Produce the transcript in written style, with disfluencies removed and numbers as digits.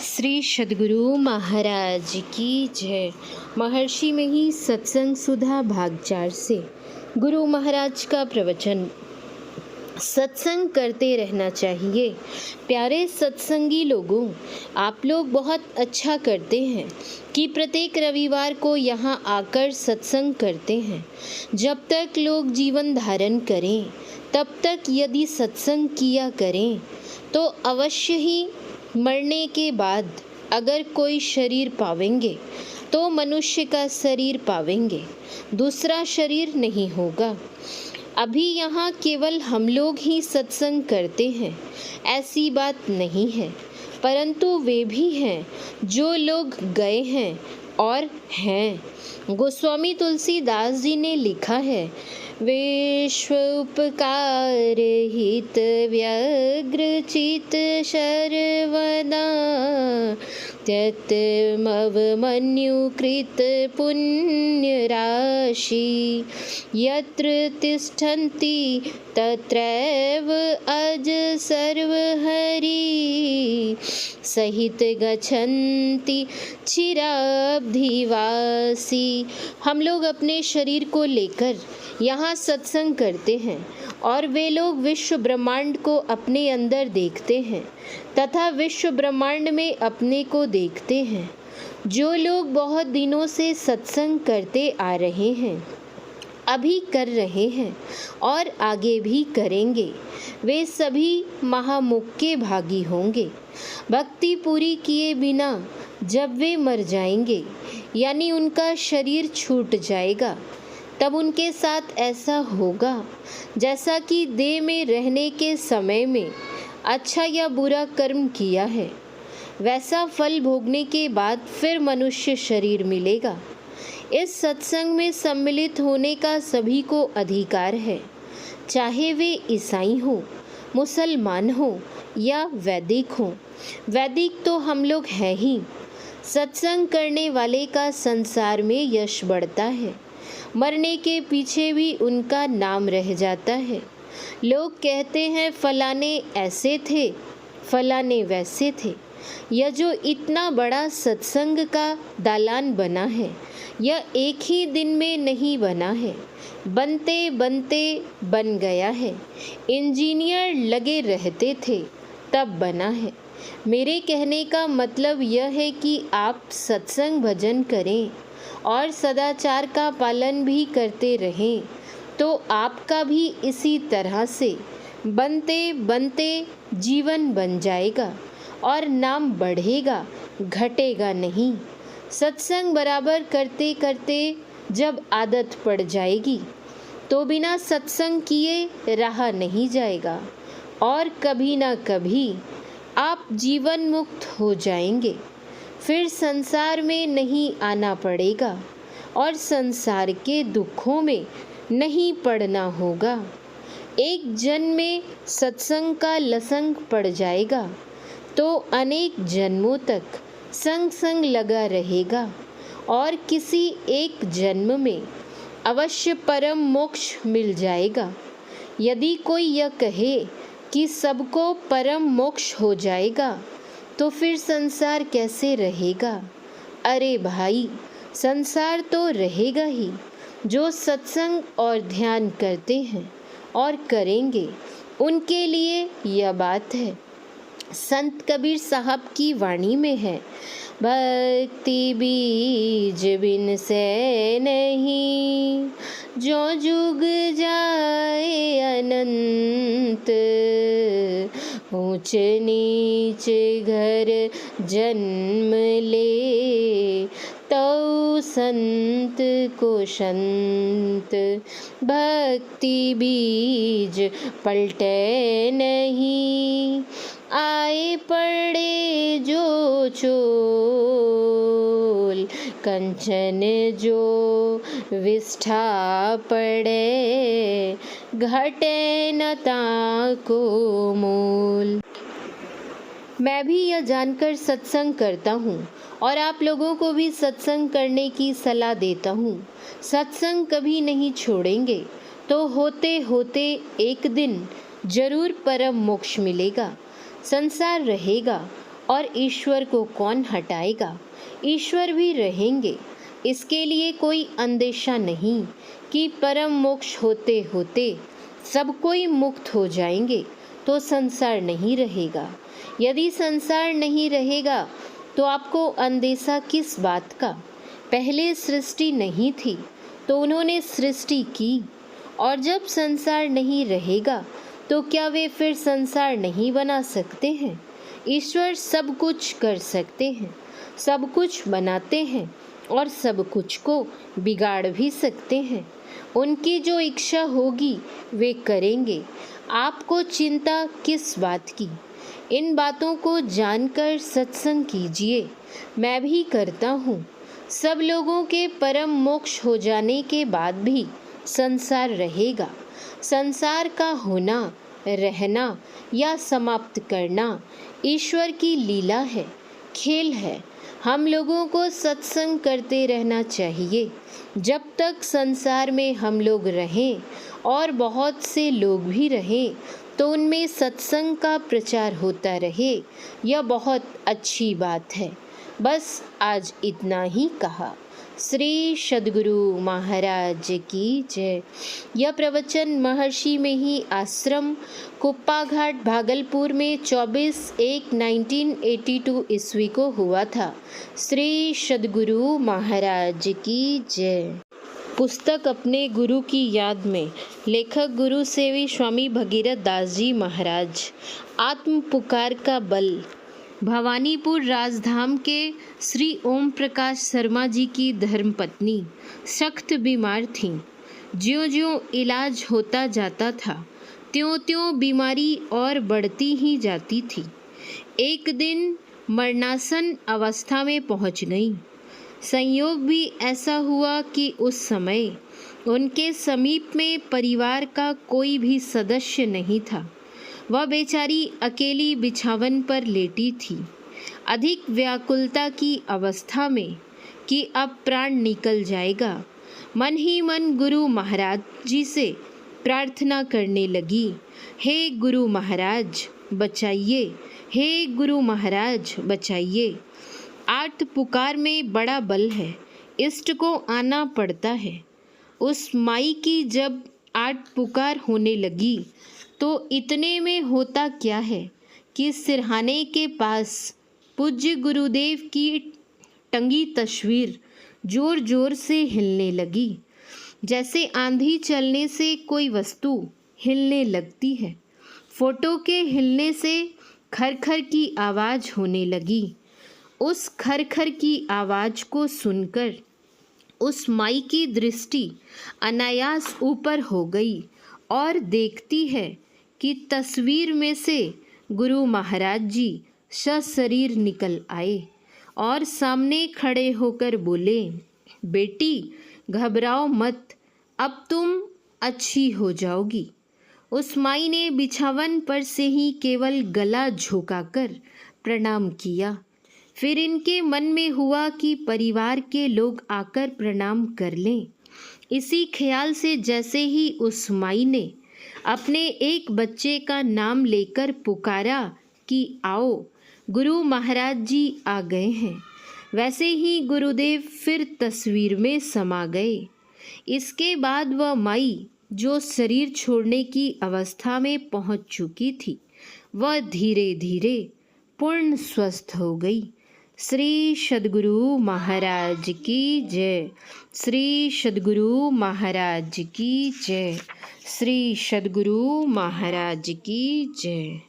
श्री सद्गुरु महाराज की जय। महर्षि में ही सत्संग सुधा भाग 4 से गुरु महाराज का प्रवचन। सत्संग करते रहना चाहिए। प्यारे सत्संगी लोगों, आप लोग बहुत अच्छा करते हैं कि प्रत्येक रविवार को यहाँ आकर सत्संग करते हैं। जब तक लोग जीवन धारण करें तब तक यदि सत्संग किया करें तो अवश्य ही मरने के बाद अगर कोई शरीर पावेंगे तो मनुष्य का शरीर पावेंगे, दूसरा शरीर नहीं होगा। अभी यहाँ केवल हम लोग ही सत्संग करते हैं ऐसी बात नहीं है, परंतु वे भी हैं जो लोग गए हैं और हैं। गोस्वामी तुलसीदास जी ने लिखा है, विश्व उपकार हित व्यग्र चित शर्वदा त्यक्त मवमन्यु कृत पुण्य राशि यत्र तिष्ठन्ति तत्रैव अज सर्वहरि सहित गच्छन्ति चिराब्धिवासी। हम लोग अपने शरीर को लेकर यहाँ सत्संग करते हैं और वे लोग विश्व ब्रह्मांड को अपने अंदर देखते हैं तथा विश्व ब्रह्मांड में अपने को देखते हैं। जो लोग बहुत दिनों से सत्संग करते आ रहे हैं, अभी कर रहे हैं और आगे भी करेंगे, वे सभी महामुख के भागी होंगे। भक्ति पूरी किए बिना जब वे मर जाएंगे यानी उनका शरीर छूट जाएगा, तब उनके साथ ऐसा होगा जैसा कि देह में रहने के समय में अच्छा या बुरा कर्म किया है, वैसा फल भोगने के बाद फिर मनुष्य शरीर मिलेगा। इस सत्संग में सम्मिलित होने का सभी को अधिकार है, चाहे वे ईसाई हो, मुसलमान हो या वैदिक हो। वैदिक तो हम लोग हैं ही। सत्संग करने वाले का संसार में यश बढ़ता है, मरने के पीछे भी उनका नाम रह जाता है। लोग कहते हैं फलाने ऐसे थे, फलाने वैसे थे। यह जो इतना बड़ा सत्संग का दालान बना है, यह एक ही दिन में नहीं बना है, बनते बनते बन गया है। इंजीनियर लगे रहते थे तब बना है। मेरे कहने का मतलब यह है कि आप सत्संग भजन करें और सदाचार का पालन भी करते रहें तो आपका भी इसी तरह से बनते बनते जीवन बन जाएगा और नाम बढ़ेगा, घटेगा नहीं। सत्संग बराबर करते करते जब आदत पड़ जाएगी तो बिना सत्संग किए रहा नहीं जाएगा और कभी ना कभी आप जीवन मुक्त हो जाएंगे। फिर संसार में नहीं आना पड़ेगा और संसार के दुखों में नहीं पड़ना होगा। एक जन्म में सत्संग का लसंग पड़ जाएगा तो अनेक जन्मों तक संग संग लगा रहेगा और किसी एक जन्म में अवश्य परम मोक्ष मिल जाएगा। यदि कोई यह कहे कि सबको परम मोक्ष हो जाएगा तो फिर संसार कैसे रहेगा? अरे भाई, संसार तो रहेगा ही। जो सत्संग और ध्यान करते हैं और करेंगे उनके लिए यह बात है। संत कबीर साहब की वाणी में है, भक्ति बीज बिन से नहीं, जो जुग जाए अनंत, ऊंच नीच घर जन्म ले, तो संत को संत। भक्ति बीज पलटे नहीं, आए पड़े जो चोल, कंचन जो विष्ठा पड़े, घटे न ताको मूल। मैं भी यह जानकर सत्संग करता हूँ और आप लोगों को भी सत्संग करने की सलाह देता हूँ। सत्संग कभी नहीं छोड़ेंगे तो होते होते एक दिन जरूर परम मोक्ष मिलेगा। संसार रहेगा और ईश्वर को कौन हटाएगा। ईश्वर भी रहेंगे, इसके लिए कोई अंदेशा नहीं कि परम मोक्ष होते होते सब कोई मुक्त हो जाएंगे तो संसार नहीं रहेगा। यदि संसार नहीं रहेगा तो आपको अंदेशा किस बात का। पहले सृष्टि नहीं थी तो उन्होंने सृष्टि की, और जब संसार नहीं रहेगा तो क्या वे फिर संसार नहीं बना सकते हैं। ईश्वर सब कुछ कर सकते हैं, सब कुछ बनाते हैं और सब कुछ को बिगाड़ भी सकते हैं। उनकी जो इच्छा होगी वे करेंगे। आपको चिंता किस बात की। इन बातों को जानकर सत्संग कीजिए। मैं भी करता हूँ। सब लोगों के परम मोक्ष हो जाने के बाद भी संसार रहेगा। संसार का होना, रहना या समाप्त करना ईश्वर की लीला है, खेल है। हम लोगों को सत्संग करते रहना चाहिए जब तक संसार में हम लोग रहें, और बहुत से लोग भी रहें तो उनमें सत्संग का प्रचार होता रहे। यह बहुत अच्छी बात है। बस आज इतना ही कहा। श्री सद्गुरु महाराज की जय। यह प्रवचन महर्षि में ही आश्रम कुप्पा घाट भागलपुर में 24/1/1982 ईस्वी को हुआ था। श्री सद्गुरु महाराज की जय। पुस्तक अपने गुरु की याद में। लेखक गुरु सेवी स्वामी भगीरथ दास जी महाराज। आत्म पुकार का बल। भवानीपुर राजधाम के श्री ओम प्रकाश शर्मा जी की धर्मपत्नी सख्त बीमार थीं। ज्यों-ज्यों इलाज होता जाता था त्यों-त्यों बीमारी और बढ़ती ही जाती थी। एक दिन मरणासन अवस्था में पहुंच गईं। संयोग भी ऐसा हुआ कि उस समय उनके समीप में परिवार का कोई भी सदस्य नहीं था। वह बेचारी अकेली बिछावन पर लेटी थी, अधिक व्याकुलता की अवस्था में कि अब प्राण निकल जाएगा। मन ही मन गुरु महाराज जी से प्रार्थना करने लगी, हे गुरु महाराज बचाइए, हे गुरु महाराज बचाइए। आर्त पुकार में बड़ा बल है, इष्ट को आना पड़ता है। उस माई की जब आर्त पुकार होने लगी तो इतने में होता क्या है कि सिरहाने के पास पूज्य गुरुदेव की टंगी तस्वीर जोर जोर से हिलने लगी, जैसे आंधी चलने से कोई वस्तु हिलने लगती है। फोटो के हिलने से खरखर की आवाज़ होने लगी। उस खरखर की आवाज़ को सुनकर उस माई की दृष्टि अनायास ऊपर हो गई और देखती है कि तस्वीर में से गुरु महाराज जी सशरीर निकल आए और सामने खड़े होकर बोले, बेटी घबराओ मत, अब तुम अच्छी हो जाओगी। उस माई ने बिछावन पर से ही केवल गला झुकाकर प्रणाम किया। फिर इनके मन में हुआ कि परिवार के लोग आकर प्रणाम कर लें। इसी ख्याल से जैसे ही उस माई ने अपने एक बच्चे का नाम लेकर पुकारा कि आओ, गुरु महाराज जी आ गए हैं, वैसे ही गुरुदेव फिर तस्वीर में समा गए। इसके बाद वह माई जो शरीर छोड़ने की अवस्था में पहुंच चुकी थी, वह धीरे धीरे पूर्ण स्वस्थ हो गई। श्री सद्गुरु महाराज की जय। श्री सद्गुरु महाराज की जय। श्री सद्गुरु महाराज की जय।